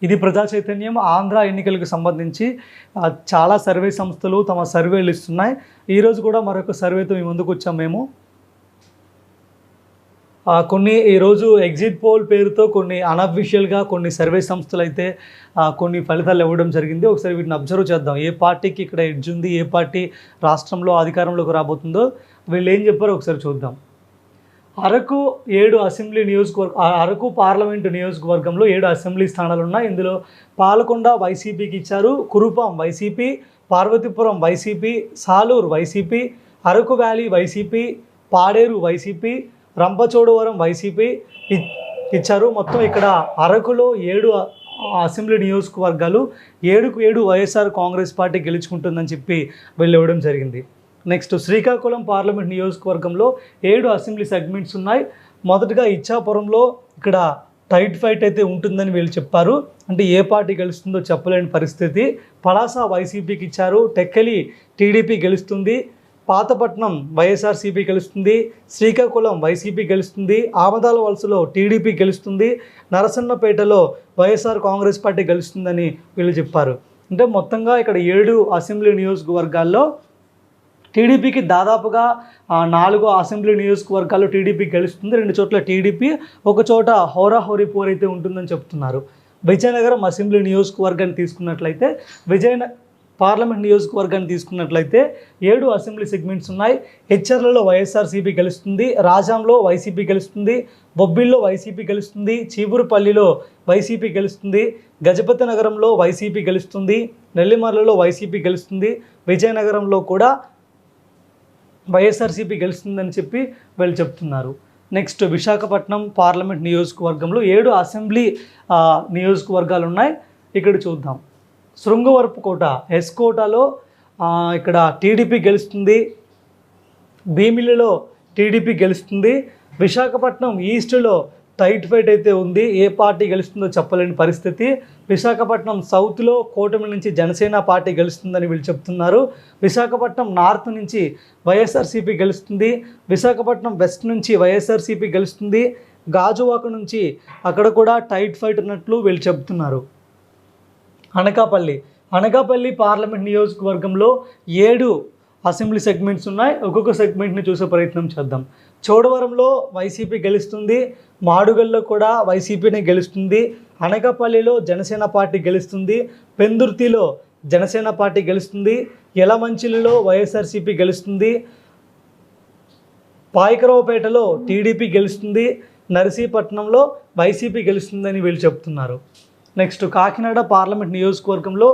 ఇది ప్రజా చైతన్యం. ఆంధ్ర ఎన్నికలకు సంబంధించి చాలా సర్వే సంస్థలు తమ సర్వేలు ఇస్తున్నాయి. ఈరోజు కూడా మరొక సర్వేతో మీ ముందుకు వచ్చాం మేము. కొన్ని ఈరోజు ఎగ్జిట్ పోల్ పేరుతో కొన్ని అనఫిషియల్గా కొన్ని సర్వే సంస్థలు అయితే కొన్ని ఫలితాలు ఇవ్వడం జరిగింది. ఒకసారి వీటిని అబ్జర్వ్ చేద్దాం. ఏ పార్టీకి ఇక్కడ ఎడ్జ్ ఉంది, ఏ పార్టీ రాష్ట్రంలో అధికారంలోకి రాబోతుందో వీళ్ళు ఏం చెప్పారో ఒకసారి చూద్దాం. అరకు 7 అసెంబ్లీ అరకు పార్లమెంటు నియోజకవర్గంలో 7 అసెంబ్లీ స్థానాలు ఉన్నాయి. ఇందులో పాలకొండ వైసీపీకి ఇచ్చారు, Kurupam YCP, Parvathipuram YCP, Saluru YCP, Araku valley YCP, Paderu YCP, Rampachodavaram YCP ఇచ్చారు. మొత్తం ఇక్కడ అరకులో 7 అసెంబ్లీ నియోజకవర్గాలు 7కు 7 వైఎస్ఆర్ కాంగ్రెస్ పార్టీ గెలుచుకుంటుందని చెప్పి వీళ్ళు ఇవ్వడం జరిగింది. నెక్స్ట్ శ్రీకాకుళం పార్లమెంట్ నియోజకవర్గంలో 7 అసెంబ్లీ సెగ్మెంట్స్ ఉన్నాయి. మొదటగా ఇచ్చాపురంలో ఇక్కడ టైట్ ఫైట్ అయితే ఉంటుందని వీళ్ళు చెప్పారు. అంటే ఏ పార్టీ గెలుస్తుందో చెప్పలేని పరిస్థితి. పలాస వైసీపీకి ఇచ్చారు, టెక్కలి టీడీపీ గెలుస్తుంది, పాతపట్నం వైఎస్ఆర్సీపీ గెలుస్తుంది, శ్రీకాకుళం వైసీపీ గెలుస్తుంది, ఆమదాల వలసలో టీడీపీ గెలుస్తుంది, నరసన్నపేటలో వైఎస్ఆర్ కాంగ్రెస్ పార్టీ గెలుస్తుందని వీళ్ళు చెప్పారు. అంటే మొత్తంగా ఇక్కడ 7 అసెంబ్లీ నియోజకవర్గాల్లో టీడీపీకి దాదాపుగా 4 అసెంబ్లీ నియోజకవర్గాల్లో టీడీపీ గెలుస్తుంది. 2 చోట్ల టీడీపీ, ఒక చోట హోరాహోరీ పోర్ అయితే ఉంటుందని చెప్తున్నారు. విజయనగరం అసెంబ్లీ నియోజకవర్గాన్ని తీసుకున్నట్లయితే పార్లమెంట్ నియోజకవర్గాన్ని తీసుకున్నట్లయితే 7 అసెంబ్లీ సెగ్మెంట్స్ ఉన్నాయి. హెచ్చర్లలో వైఎస్ఆర్సీపీ గెలుస్తుంది, రాజాంలో వైసీపీ గెలుస్తుంది, బొబ్బిల్లో వైసీపీ గెలుస్తుంది, చీపురుపల్లిలో వైసీపీ గెలుస్తుంది, గజపతి నగరంలో వైసీపీ గెలుస్తుంది, నెల్లిమర్లలో వైసీపీ గెలుస్తుంది, విజయనగరంలో కూడా వైఎస్ఆర్సీపీ గెలుస్తుందని చెప్పి వీళ్ళు చెప్తున్నారు. నెక్స్ట్ విశాఖపట్నం పార్లమెంట్ నియోజకవర్గంలో 7 అసెంబ్లీ నియోజకవర్గాలు ఉన్నాయి. ఇక్కడ చూద్దాం. శృంగవరపుకోట ఎస్కోటలో ఇక్కడ టీడీపీ గెలుస్తుంది, భీమిలిలో టీడీపీ గెలుస్తుంది, విశాఖపట్నం ఈస్ట్లో టైట్ ఫైట్ అయితే ఉంది. ఏ పార్టీ గెలుస్తుందో చెప్పలేని పరిస్థితి. విశాఖపట్నం సౌత్లో కూటమి నుంచి జనసేన పార్టీ గెలుస్తుందని వీళ్ళు చెప్తున్నారు. విశాఖపట్నం నార్త్ నుంచి వైఎస్ఆర్సీపీ గెలుస్తుంది, విశాఖపట్నం వెస్ట్ నుంచి వైఎస్ఆర్సీపీ గెలుస్తుంది, గాజువాక నుంచి అక్కడ కూడా టైట్ ఫైట్ ఉన్నట్లు వీళ్ళు చెప్తున్నారు. అనకాపల్లి పార్లమెంట్ నియోజకవర్గంలో 7 అసెంబ్లీ సెగ్మెంట్స్ ఉన్నాయి. ఒక్కొక్క సెగ్మెంట్ని చూసే ప్రయత్నం చేద్దాం. చోడవరంలో వైసీపీ గెలుస్తుంది, మాడుగల్లో కూడా వైసీపీనే గెలుస్తుంది, అనకాపల్లిలో జనసేన పార్టీ గెలుస్తుంది, పెందుర్తిలో జనసేన పార్టీ గెలుస్తుంది, యలమంచిలిలో వైఎస్ఆర్సీపీ గెలుస్తుంది, పాయకరావుపేటలో టీడీపీ గెలుస్తుంది, నర్సీపట్నంలో వైసీపీ గెలుస్తుందని వీళ్ళు చెప్తున్నారు. నెక్స్ట్ కాకినాడ పార్లమెంట్ నియోజకవర్గంలో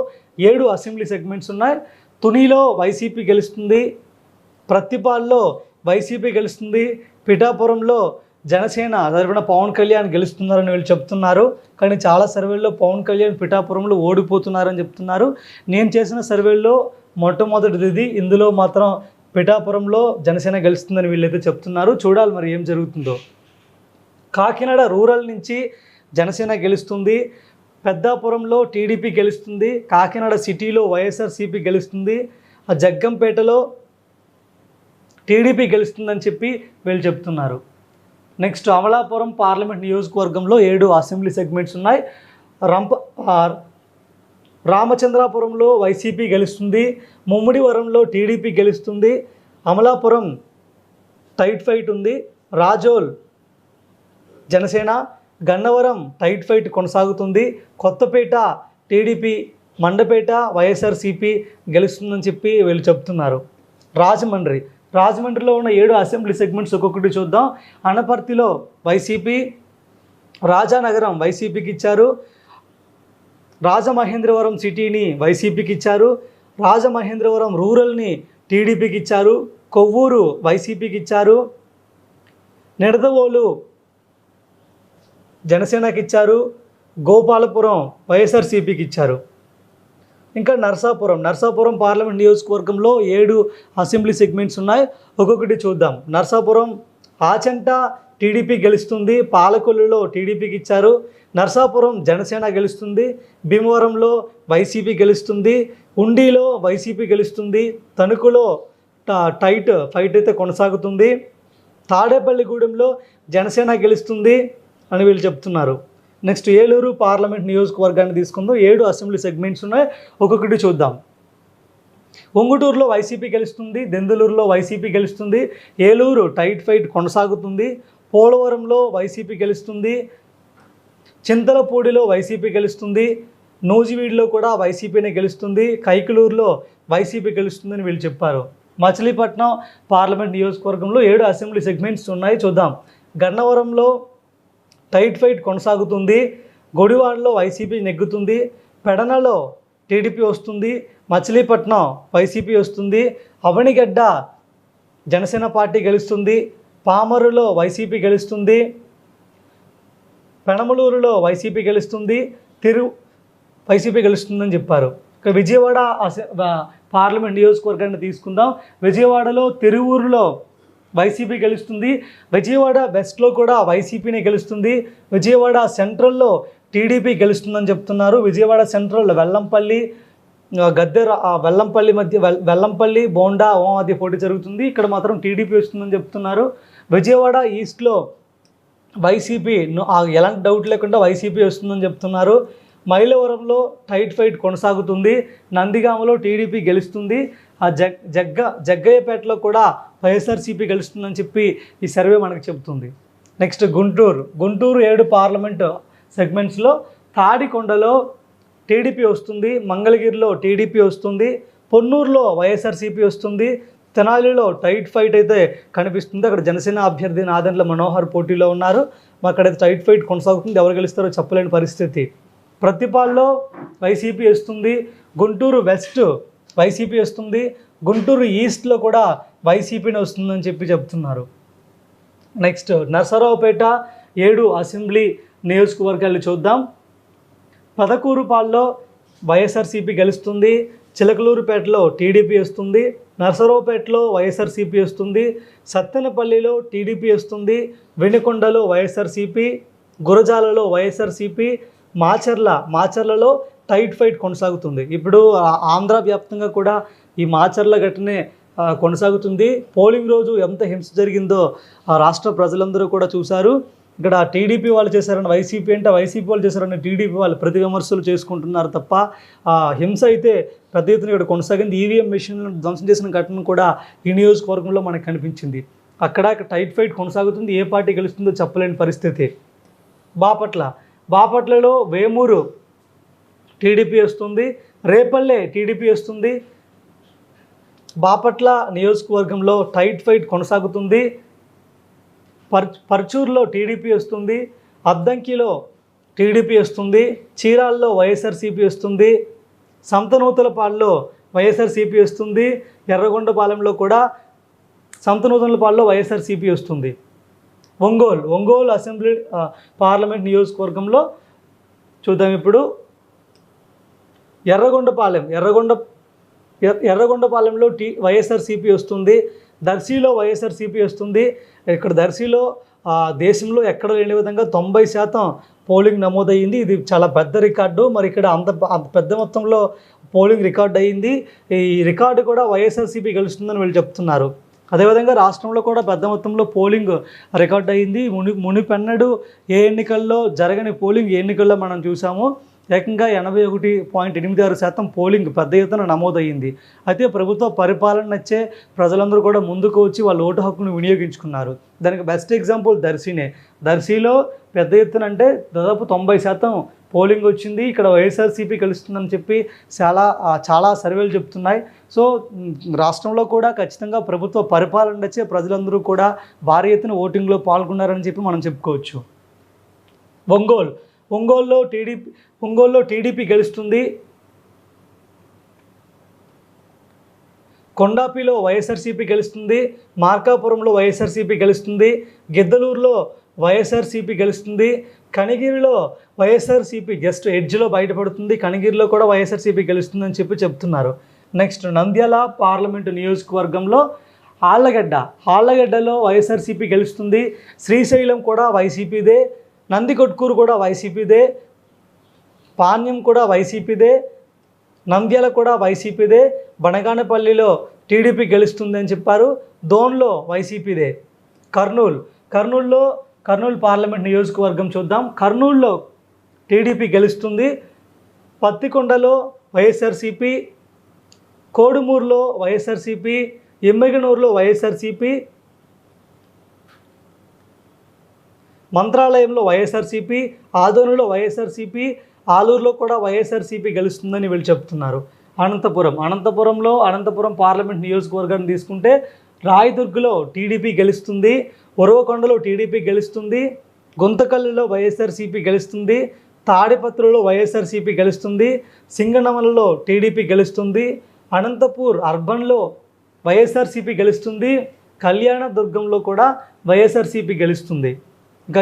7 అసెంబ్లీ సెగ్మెంట్స్ ఉన్నాయి. తునిలో వైసీపీ గెలుస్తుంది, ప్రత్తిపాల్లో వైసీపీ గెలుస్తుంది, పిఠాపురంలో జనసేన తరపున పవన్ కళ్యాణ్ గెలుస్తున్నారని వీళ్ళు చెప్తున్నారు. కానీ చాలా సర్వేల్లో పవన్ కళ్యాణ్ పిఠాపురంలో ఓడిపోతున్నారని చెప్తున్నారు. నేను చేసిన సర్వేల్లో మొట్టమొదటిది ఇది. ఇందులో మాత్రం పిఠాపురంలో జనసేన గెలుస్తుందని వీళ్ళైతే చెప్తున్నారు. చూడాలి మరి ఏం జరుగుతుందో. కాకినాడ రూరల్ నుంచి జనసేన గెలుస్తుంది, పెద్దాపురంలో టీడీపీ గెలుస్తుంది, కాకినాడ సిటీలో వైఎస్ఆర్సీపీ గెలుస్తుంది, జగ్గంపేటలో టీడీపీ గెలుస్తుందని చెప్పి వీళ్ళు చెప్తున్నారు. నెక్స్ట్ అమలాపురం పార్లమెంట్ నియోజకవర్గంలో 7 అసెంబ్లీ సెగ్మెంట్స్ ఉన్నాయి. రామచంద్రాపురంలో వైసీపీ గెలుస్తుంది, ముమ్మిడివరంలో టీడీపీ గెలుస్తుంది, అమలాపురం టైట్ ఫైట్ ఉంది, రాజోల్ జనసేన, గన్నవరం టైట్ ఫైట్ కొనసాగుతుంది, కొత్తపేట టీడీపీ, మండపేట వైఎస్ఆర్సీపీ గెలుస్తుందని చెప్పి వీళ్ళు చెప్తున్నారు. రాజమండ్రిలో ఉన్న 7 అసెంబ్లీ సెగ్మెంట్స్ ఒక్కొక్కటి చూద్దాం. అనపర్తిలో వైసీపీ, రాజానగరం వైసీపీకి ఇచ్చారు, రాజమహేంద్రవరం సిటీని వైసీపీకి ఇచ్చారు, రాజమహేంద్రవరం రూరల్ని టీడీపీకి ఇచ్చారు, కొవ్వూరు వైసీపీకి ఇచ్చారు, నిడదవోలు జనసేనకి ఇచ్చారు, గోపాలపురం వైఎస్ఆర్సీపీకి ఇచ్చారు. ఇంకా నర్సాపురం పార్లమెంట్ నియోజకవర్గంలో 7 అసెంబ్లీ సెగ్మెంట్స్ ఉన్నాయి. ఒక్కొక్కటి చూద్దాం. నర్సాపురం ఆచంట టీడీపీ గెలుస్తుంది, పాలకొల్లులో టీడీపీకి ఇచ్చారు, నర్సాపురం జనసేన గెలుస్తుంది, భీమవరంలో వైసీపీ గెలుస్తుంది, ఉండిలో వైసీపీ గెలుస్తుంది, తణుకులో టైట్ ఫైట్ అయితే కొనసాగుతుంది, తాడేపల్లిగూడెంలో జనసేన గెలుస్తుంది అని వీళ్ళు చెప్తున్నారు. నెక్స్ట్ ఏలూరు పార్లమెంట్ నియోజకవర్గాన్ని తీసుకుందాం. 7 అసెంబ్లీ సెగ్మెంట్స్ ఉన్నాయి, ఒక్కొక్కటి చూద్దాం. ఉంగుటూరులో వైసీపీ గెలుస్తుంది, దెందులూరులో వైసీపీ గెలుస్తుంది, ఏలూరు టైట్ ఫైట్ కొనసాగుతుంది, పోలవరంలో వైసీపీ గెలుస్తుంది, చింతలపూడిలో వైసీపీ గెలుస్తుంది, నూజివీడులో కూడా వైసీపీనే గెలుస్తుంది, కైకలూరులో వైసీపీ గెలుస్తుందని వీళ్ళు చెప్పారు. మచిలీపట్నం పార్లమెంట్ నియోజకవర్గంలో 7 అసెంబ్లీ సెగ్మెంట్స్ ఉన్నాయి, చూద్దాం. గన్నవరంలో టైట్ ఫైట్ కొనసాగుతుంది, గుడివాడలో వైసీపీ నెగ్గుతుంది, పెడనలో టీడీపీ వస్తుంది, మచిలీపట్నం వైసీపీ వస్తుంది, అవనిగడ్డ జనసేన పార్టీ గెలుస్తుంది, పామరులో వైసీపీ గెలుస్తుంది, పెనమలూరులో వైసీపీ గెలుస్తుంది, వైసీపీ గెలుస్తుందని చెప్పారు. ఇక విజయవాడ పార్లమెంట్ నియోజకవర్గాన్ని తీసుకుందాం. విజయవాడలో తిరువూరులో వైసీపీ గెలుస్తుంది, విజయవాడ వెస్ట్లో కూడా వైసీపీనే గెలుస్తుంది, విజయవాడ సెంట్రల్లో టీడీపీ గెలుస్తుందని చెప్తున్నారు. విజయవాడ సెంట్రల్ వెల్లంపల్లి వెల్లంపల్లి మధ్య వెల్లంపల్లి బోండా మధ్య పోటీ జరుగుతుంది, ఇక్కడ మాత్రం టీడీపీ వస్తుందని చెప్తున్నారు. విజయవాడ ఈస్ట్లో వైసీపీ ఎలాంటి డౌట్ లేకుండా వైసీపీ వస్తుందని చెప్తున్నారు. మైలవరంలో టైట్ ఫైట్ కొనసాగుతుంది, నందిగామలో టీడీపీ గెలుస్తుంది, జగ్గయ్యపేటలో కూడా వైఎస్ఆర్సీపీ గెలుస్తుందని చెప్పి ఈ సర్వే మనకు చెబుతుంది. నెక్స్ట్ గుంటూరు 7 పార్లమెంట్ సెగ్మెంట్స్లో తాడికొండలో టీడీపీ వస్తుంది, మంగళగిరిలో టీడీపీ వస్తుంది, పొన్నూరులో వైఎస్ఆర్సీపీ వస్తుంది, తెనాలిలో టైట్ ఫైట్ అయితే కనిపిస్తుంది, అక్కడ జనసేన అభ్యర్థి నాదెండ్ల మనోహర్ పోటీలో ఉన్నారు, అక్కడైతే టైట్ ఫైట్ కొనసాగుతుంది, ఎవరు గెలుస్తారో చెప్పలేని పరిస్థితి. ప్రతిపాల్లో వైసీపీ వస్తుంది, గుంటూరు వెస్ట్ వైసీపీ వస్తుంది, గుంటూరు ఈస్ట్లో కూడా వైసీపీని వస్తుందని చెప్పి చెప్తున్నారు. నెక్స్ట్ నరసరావుపేట 7 అసెంబ్లీ నియోజకవర్గాలు చూద్దాం. పదకూరుపాల్లో వైఎస్ఆర్సీపీ గెలుస్తుంది, చిలకలూరుపేటలో టీడీపీ వస్తుంది, నరసరావుపేటలో వైఎస్ఆర్సీపీ వస్తుంది, సత్తెనపల్లిలో టీడీపీ వస్తుంది, వెనుకొండలో వైఎస్ఆర్సీపీ, గురజాలలో వైఎస్ఆర్సీపీ, మాచర్లలో టైట్ ఫైట్ కొనసాగుతుంది. ఇప్పుడు ఆంధ్ర వ్యాప్తంగా కూడా ఈ మాచర్ల ఘటనే కొనసాగుతుంది. పోలింగ్ రోజు ఎంత హింస జరిగిందో రాష్ట్ర ప్రజలందరూ కూడా చూశారు. ఇక్కడ టీడీపీ వాళ్ళు చేశారని వైసీపీ అంటే వైసీపీ వాళ్ళు చేశారని టీడీపీ వాళ్ళు ప్రతి విమర్శలు చేసుకుంటున్నారు తప్ప హింస అయితే పెద్ద ఎత్తున ఇక్కడ కొనసాగింది. ఈవీఎం మెషిన్లను ధ్వంసం చేసిన ఘటన కూడా ఈ నియోజకవర్గంలో మనకు కనిపించింది. అక్కడ టైట్ ఫైట్ కొనసాగుతుంది, ఏ పార్టీ గెలుస్తుందో చెప్పలేని పరిస్థితి. బాపట్లలో వేమూరు టీడీపీ వస్తుంది, రేపల్లె టీడీపీ వస్తుంది, బాపట్ల నియోజకవర్గంలో టైట్ ఫైట్ కొనసాగుతుంది, పర్చూరులో టీడీపీ వస్తుంది, అద్దంకిలో టీడీపీ వస్తుంది, చీరాల్లో వైఎస్ఆర్సీపీ వస్తుంది, సంతనూతలపాడులో వైఎస్ఆర్సీపీ వస్తుంది, ఎర్రగొండపాలెంలో కూడా సంతనూతలపాడులో వైఎస్ఆర్సీపీ వస్తుంది. ఒంగోలు అసెంబ్లీ పార్లమెంట్ నియోజకవర్గంలో చూద్దాం. ఇప్పుడు ఎర్రగొండపాలెంలో వైఎస్ఆర్సీపీ వస్తుంది, దర్శిలో వైఎస్ఆర్సీపీ వస్తుంది. ఇక్కడ దర్శిలో దేశంలో ఎక్కడ లేని విధంగా 90% పోలింగ్ నమోదయ్యింది. ఇది చాలా పెద్ద రికార్డు. మరి ఇక్కడ అంత పెద్ద మొత్తంలో పోలింగ్ రికార్డు అయ్యింది. ఈ రికార్డు కూడా వైఎస్ఆర్సీపీ గెలుస్తుందని వీళ్ళు చెప్తున్నారు. అదేవిధంగా రాష్ట్రంలో కూడా పెద్ద మొత్తంలో పోలింగ్ రికార్డ్ అయ్యింది. మునిపెన్నడు ఏ ఎన్నికల్లో జరగని పోలింగ్ ఎన్నికల్లో మనం చూసాము. ఏకంగా 81.86% పోలింగ్ పెద్ద ఎత్తున నమోదయ్యింది. అయితే ప్రభుత్వ పరిపాలన నచ్చే ప్రజలందరూ కూడా ముందుకు వచ్చి వాళ్ళ ఓటు హక్కును వినియోగించుకున్నారు. దానికి బెస్ట్ ఎగ్జాంపుల్ దర్శిలో పెద్ద ఎత్తున అంటే దాదాపు 90% పోలింగ్ వచ్చింది. ఇక్కడ వైఎస్ఆర్సీపీ గెలుస్తుందని చెప్పి చాలా సర్వేలు చెప్తున్నాయి. సో రాష్ట్రంలో కూడా ఖచ్చితంగా ప్రభుత్వ పరిపాలన నచ్చే ప్రజలందరూ కూడా భారీ ఎత్తున ఓటింగ్లో పాల్గొన్నారని చెప్పి మనం చెప్పుకోవచ్చు. ఒంగోలులో టీడీపీ గెలుస్తుంది, కొండాపిలో వైఎస్ఆర్సీపీ గెలుస్తుంది, మార్కాపురంలో వైఎస్ఆర్సీపీ గెలుస్తుంది, గిద్దలూరులో వైఎస్ఆర్సీపీ గెలుస్తుంది, కనిగిరిలో వైఎస్ఆర్సీపీ జస్ట్ ఎడ్జ్లో బయటపడుతుంది, కనిగిరిలో కూడా వైఎస్ఆర్సీపీ గెలుస్తుందని చెప్తున్నారు. నెక్స్ట్ నంద్యాల పార్లమెంటు నియోజకవర్గంలో ఆళ్లగడ్డలో వైఎస్ఆర్సీపీ గెలుస్తుంది, శ్రీశైలం కూడా వైసీపీదే, నందికొట్కూరు కూడా వైసీపీదే, పాణ్యం కూడా వైసీపీదే, నంద్యాల కూడా వైసీపీదే, బనగానపల్లిలో టీడీపీ గెలుస్తుంది అని చెప్పారు, దోన్లో వైసీపీదే. కర్నూలు పార్లమెంట్ నియోజకవర్గం చూద్దాం. కర్నూలులో టీడీపీ గెలుస్తుంది. పత్తికొండలో వైఎస్ఆర్సీపీ, కోడుమూరులో వైఎస్ఆర్సీపీ, ఎమ్మిగనూరులో వైఎస్ఆర్సీపీ, మంత్రాలయంలో వైఎస్ఆర్సీపీ, ఆదోనిలో వైఎస్ఆర్సీపీ, ఆలూరులో కూడా వైఎస్ఆర్సీపీ గెలుస్తుందని వీళ్ళు చెప్తున్నారు. అనంతపురం పార్లమెంట్ నియోజకవర్గాన్ని తీసుకుంటే రాయదుర్గ్లో టీడీపీ గెలుస్తుంది, ఉరవకొండలో టీడీపీ గెలుస్తుంది, గుంతకల్లులో వైఎస్ఆర్సీపీ గెలుస్తుంది, తాడిపత్రిలో వైఎస్ఆర్సీపీ గెలుస్తుంది, సింగనమలలో టీడీపీ గెలుస్తుంది, అనంతపూర్ అర్బన్లో వైఎస్ఆర్సీపీ గెలుస్తుంది, కళ్యాణదుర్గంలో కూడా వైఎస్ఆర్సీపీ గెలుస్తుంది. ఇంకా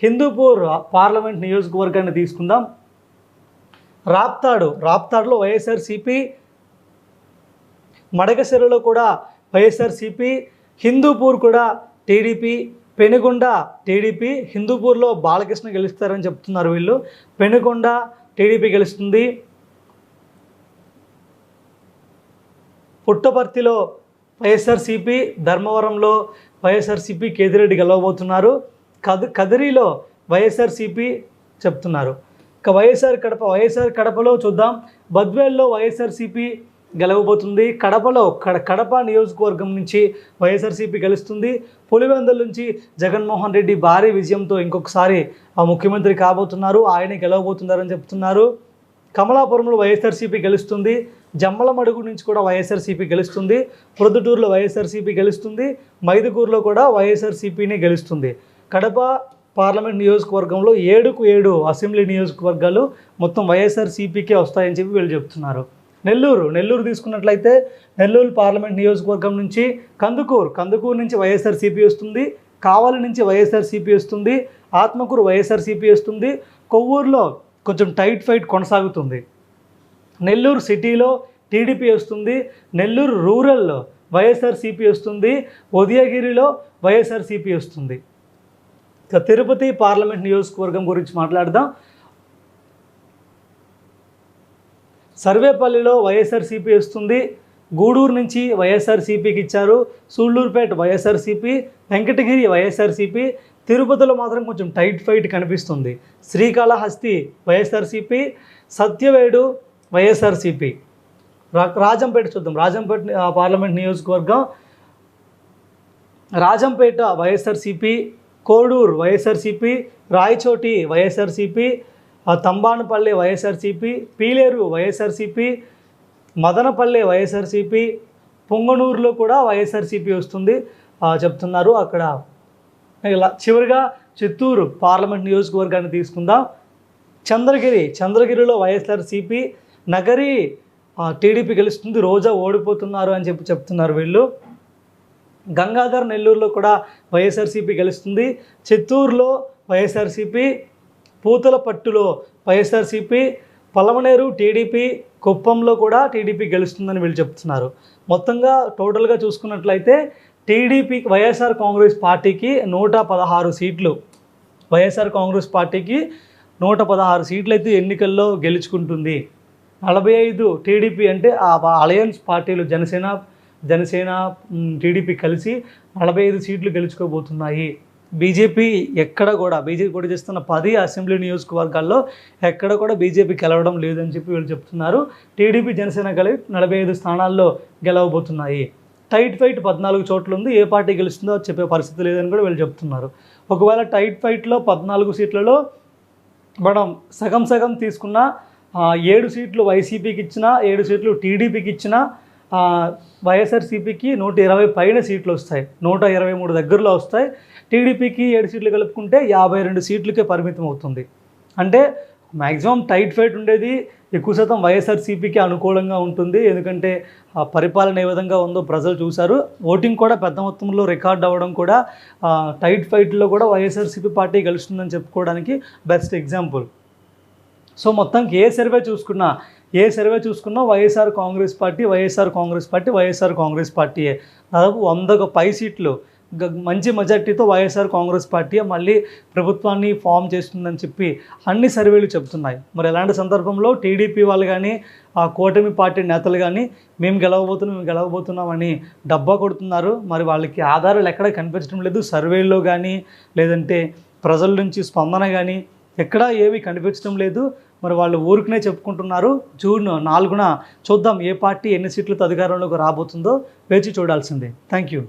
హిందూపూర్ పార్లమెంట్ నియోజకవర్గాన్ని తీసుకుందాం. రాప్తాడులో వైఎస్ఆర్సీపీ, మడకశిరలో కూడా వైఎస్ఆర్సీపీ, హిందూపూర్ కూడా టీడీపీ, పెనుగొండ టీడీపీ, హిందూపూర్లో బాలకృష్ణ గెలుస్తారని చెప్తున్నారు వీళ్ళు. పెనుగొండ టీడీపీ గెలుస్తుంది. పుట్టపర్తిలో వైఎస్ఆర్సీపీ, ధర్మవరంలో వైఎస్ఆర్సీపీ కేతిరెడ్డి గెలవబోతున్నారు. కదిరిలో వైఎస్ఆర్సీపీ చెప్తున్నారు. ఇక వైఎస్ఆర్ కడపలో చూద్దాం. బద్వేల్లో వైఎస్ఆర్సీపీ గెలవబోతుంది. కడప నియోజకవర్గం నుంచి వైఎస్ఆర్సీపీ గెలుస్తుంది. పులివెందుల నుంచి జగన్మోహన్ రెడ్డి భారీ విజయంతో ఇంకొకసారి ముఖ్యమంత్రి కాబోతున్నారు, ఆయనే గెలవబోతున్నారని చెప్తున్నారు. కమలాపురంలో వైఎస్ఆర్సీపీ గెలుస్తుంది. జమ్మలమడుగు నుంచి కూడా వైఎస్ఆర్సీపీ గెలుస్తుంది. ప్రొద్దుటూరులో వైఎస్ఆర్సీపీ గెలుస్తుంది. మైదుకూరులో కూడా వైఎస్ఆర్సీపీని గెలుస్తుంది. కడప పార్లమెంట్ నియోజకవర్గంలో 7కు 7 అసెంబ్లీ నియోజకవర్గాలు మొత్తం వైఎస్ఆర్సీపీకే వస్తాయని చెప్పి వీళ్ళు చెప్తున్నారు. నెల్లూరు తీసుకున్నట్లయితే నెల్లూరు పార్లమెంట్ నియోజకవర్గం నుంచి కందుకూరు నుంచి వైఎస్ఆర్సీపీ వస్తుంది. కావలి నుంచి వైఎస్ఆర్సీపీ వస్తుంది. ఆత్మకూరు వైఎస్ఆర్సీపీ వస్తుంది. కొవ్వూరులో కొంచెం టైట్ ఫైట్ కొనసాగుతుంది. నెల్లూరు సిటీలో టీడీపీ వస్తుంది. నెల్లూరు రూరల్లో వైఎస్ఆర్సీపీ వస్తుంది. ఉదయగిరిలో వైఎస్ఆర్సీపీ వస్తుంది. ఇక తిరుపతి పార్లమెంట్ నియోజకవర్గం గురించి మాట్లాడదాం. సర్వేపల్లిలో వైఎస్ఆర్సీపీ వస్తుంది. గూడూరు నుంచి వైఎస్ఆర్సీపీకి ఇచ్చారు. సూళ్ళూరుపేట వైఎస్ఆర్సీపీ, వెంకటగిరి వైఎస్ఆర్సీపీ. తిరుపతిలో మాత్రం కొంచెం టైట్ ఫైట్ కనిపిస్తుంది. శ్రీకాళహస్తి వైఎస్ఆర్సీపీ, సత్యవేడు వైఎస్ఆర్సీపీ. రాజంపేట చూద్దాం. రాజంపేట పార్లమెంట్ నియోజకవర్గం. రాజంపేట వైఎస్ఆర్సీపీ, కోడూరు వైఎస్ఆర్సీపీ, రాయచోటి వైఎస్ఆర్సీపీ, తంబానపల్లె వైఎస్ఆర్సీపీ, పీలేరు వైఎస్ఆర్సీపీ, మదనపల్లె వైఎస్ఆర్సీపీ, పొంగనూరులో కూడా వైఎస్ఆర్సీపీ వస్తుంది చెప్తున్నారు. అక్కడ చివరిగా చిత్తూరు పార్లమెంట్ నియోజకవర్గాన్ని తీసుకుందాం. చంద్రగిరిలో వైఎస్ఆర్సీపీ, నగరి టీడీపీ గెలుస్తుంది. రోజా ఓడిపోతున్నారు అని చెప్తున్నారు వీళ్ళు. గంగాధర్ నెల్లూరులో కూడా వైఎస్ఆర్సీపీ గెలుస్తుంది. చిత్తూరులో వైఎస్ఆర్సీపీ, పూతలపట్టులో వైఎస్ఆర్సీపీ, పలమనేరు టీడీపీ, కుప్పంలో కూడా టీడీపీ గెలుస్తుందని వీళ్ళు చెప్తున్నారు. మొత్తంగా టోటల్గా చూసుకున్నట్లయితే వైఎస్ఆర్ కాంగ్రెస్ పార్టీకి 116 సీట్లు, వైఎస్ఆర్ కాంగ్రెస్ పార్టీకి 116 సీట్లు అయితే ఎన్నికల్లో గెలుచుకుంటుంది. 45 టీడీపీ అంటే ఆ అలయన్స్ పార్టీలు జనసేన టీడీపీ కలిసి 45 సీట్లు గెలుచుకోబోతున్నాయి. బీజేపీ పోటీ చేస్తున్న 10 అసెంబ్లీ నియోజకవర్గాల్లో ఎక్కడ కూడా బీజేపీ గెలవడం లేదని చెప్పి వీళ్ళు చెప్తున్నారు. టీడీపీ జనసేన కలిపి 45 స్థానాల్లో గెలవబోతున్నాయి. టైట్ ఫైట్ 14 చోట్ల ఉంది. ఏ పార్టీ గెలుస్తుందో చెప్పే పరిస్థితి లేదని కూడా వీళ్ళు చెప్తున్నారు. ఒకవేళ టైట్ ఫైట్లో 14 సీట్లలో మనం సగం తీసుకున్న 7 సీట్లు వైసీపీకి ఇచ్చినా 7 సీట్లు టీడీపీకి ఇచ్చినా వైఎస్ఆర్సీపీకి 120 పైన సీట్లు వస్తాయి. 123 దగ్గరలో వస్తాయి. టీడీపీకి 7 సీట్లు కలుపుకుంటే 52 సీట్లకే పరిమితం అవుతుంది. అంటే మ్యాక్సిమం టైట్ ఫైట్ ఉండేది ఎక్కువ శాతం వైఎస్ఆర్సీపీకి అనుకూలంగా ఉంటుంది. ఎందుకంటే ఆ పరిపాలన ఏ విధంగా ఉందో ప్రజలు చూశారు. ఓటింగ్ కూడా పెద్ద మొత్తంలో రికార్డ్ అవ్వడం కూడా టైట్ ఫైట్లో కూడా వైఎస్ఆర్సీపీ పార్టీ గెలుస్తుందని చెప్పుకోవడానికి బెస్ట్ ఎగ్జాంపుల్. సో మొత్తానికి ఏ సర్వే చూసుకున్నా వైఎస్ఆర్ కాంగ్రెస్ పార్టీయే. దాదాపు 100కు పై సీట్లు మంచి మెజార్టీతో వైఎస్ఆర్ కాంగ్రెస్ పార్టీ మళ్ళీ ప్రభుత్వాన్ని ఫామ్ చేస్తుందని చెప్పి అన్ని సర్వేలు చెబుతున్నాయి. మరి ఎలాంటి సందర్భంలో టీడీపీ వాళ్ళు కానీ ఆ కూటమి పార్టీ నేతలు కానీ మేము గెలవబోతున్నామని డబ్బా కొడుతున్నారు. మరి వాళ్ళకి ఆధారాలు ఎక్కడ కనిపించడం లేదు. సర్వేల్లో కానీ లేదంటే ప్రజల నుంచి స్పందన కానీ ఎక్కడా ఏమీ కనిపించడం లేదు. మరి వాళ్ళు ఊరికనే చెప్పుకుంటున్నారు. జూన్ 4న చూద్దాం ఏ పార్టీ ఎన్ని సీట్లతో అధికారంలోకి రాబోతుందో వేచి చూడాల్సిందే. Thank you.